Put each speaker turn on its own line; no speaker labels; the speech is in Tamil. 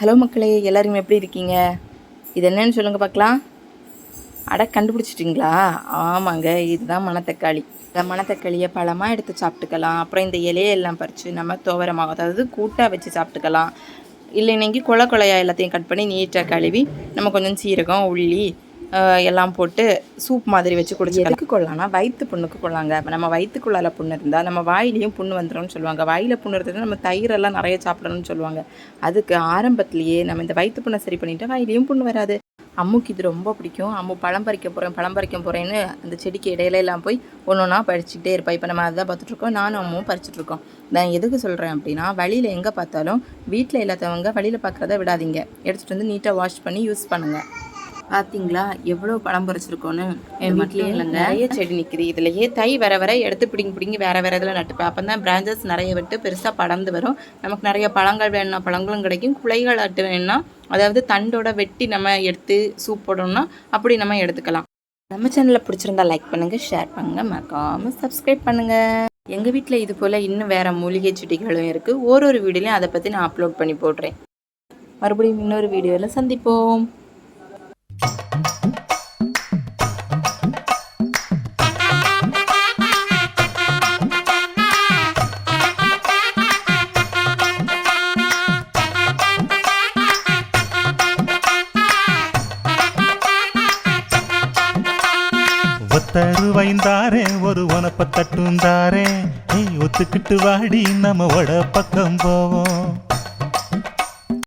ஹலோ மக்களே, எல்லாரும் எப்படி இருக்கீங்க? இது என்னன்னு சொல்லுங்கள் பார்க்கலாம். கண்டுபிடிச்சிட்டிங்களா? ஆமாங்க, இதுதான் மணத்தக்காளி. இந்த மணத்தக்காளியை பழமாக எடுத்து சாப்பிட்டுக்கலாம். அப்புறம் இந்த இலையெல்லாம் பறித்து நம்ம துவரமாக, அதாவது கூட்டாக வச்சு சாப்பிட்டுக்கலாம். இல்லை இன்னைக்கு கொலையாக எல்லாத்தையும் கட் பண்ணி நீட்டாக கழுவி நம்ம கொஞ்சம் சீரகம், உள்ளி எல்லாம் போட்டு சூப் மாதிரி வச்சு குடிச்சு எதுக்கு கொள்ளலாம்னா வயிற்று புண்ணுக்கு கொள்ளாங்க. நம்ம வயிற்றுக்குள்ளால புண்ணு இருந்தால் நம்ம வாயிலையும் புண்ணு வந்துடும்னு சொல்லுவாங்க. வாயில் புண்ணு இருந்ததுன்னா நம்ம தயிரெல்லாம் நிறைய சாப்பிடணும்னு சொல்லுவாங்க. அதுக்கு ஆரம்பத்துலேயே நம்ம இந்த வயிற்று புண்ணை சரி பண்ணிவிட்டு வாயிலையும் புண்ணு வராது. அம்முக்கு இது ரொம்ப பிடிக்கும். அம்மு பழம் பறிக்க போகிறேன்னு அந்த செடிக்கு இடையிலலாம் போய் ஒன்று ஒன்றா பறிச்சுக்கிட்டே இருப்பேன். இப்போ நம்ம அதை பார்த்துட்ருக்கோம், நானும் அம்மும் பறிச்சுட்ருக்கோம். நான் எதுக்கு சொல்கிறேன் அப்படின்னா, வழியில் எங்கே பார்த்தாலும் வீட்டில் இல்லாதவங்க வழியில் பார்க்குறத விடாதீங்க. எடுத்துகிட்டு வந்து நீட்டாக வாஷ் பண்ணி யூஸ் பண்ணுங்கள். பார்த்தீங்களா எவ்வளோ பழம் பறிச்சிருக்கோன்னு? என் வீட்லேயே இல்லைங்க, நிறைய செடி நிற்கிது. இதுலையே தை வர எடுத்து பிடிங்கி வேறு இதில் நட்டுப்பேன். அப்போ தான் பிரான்ச்சஸ் நிறைய விட்டு பெருசாக படர்ந்து வரும். நமக்கு நிறைய பழங்கள் வேணும்னா பழங்களும் கிடைக்கும். குலைகள் அட்டு வேணும்னா, அதாவது தண்டோட வெட்டி நம்ம எடுத்து சூப் போடணும்னா அப்படி நம்ம எடுத்துக்கலாம். நம்ம சேனலில் பிடிச்சிருந்தா லைக் பண்ணுங்கள், ஷேர் பண்ணுங்கள், மறக்காமல் சப்ஸ்கிரைப் பண்ணுங்கள். எங்கள் வீட்டில் இது போல் இன்னும் வேறு மூலிகை செடிகளும் இருக்குது. ஒரு வீடியோலையும் அதை பற்றி நான் அப்லோட் பண்ணி போடுறேன். மறுபடியும் இன்னொரு வீடியோவில் சந்திப்போம்.
ஒத்தருவைந்தாரே ஒரு உனப்ப தட்டுந்தாரே, ஒத்துக்கிட்டு வாடி நம்ம வட பக்கம் போவோம்.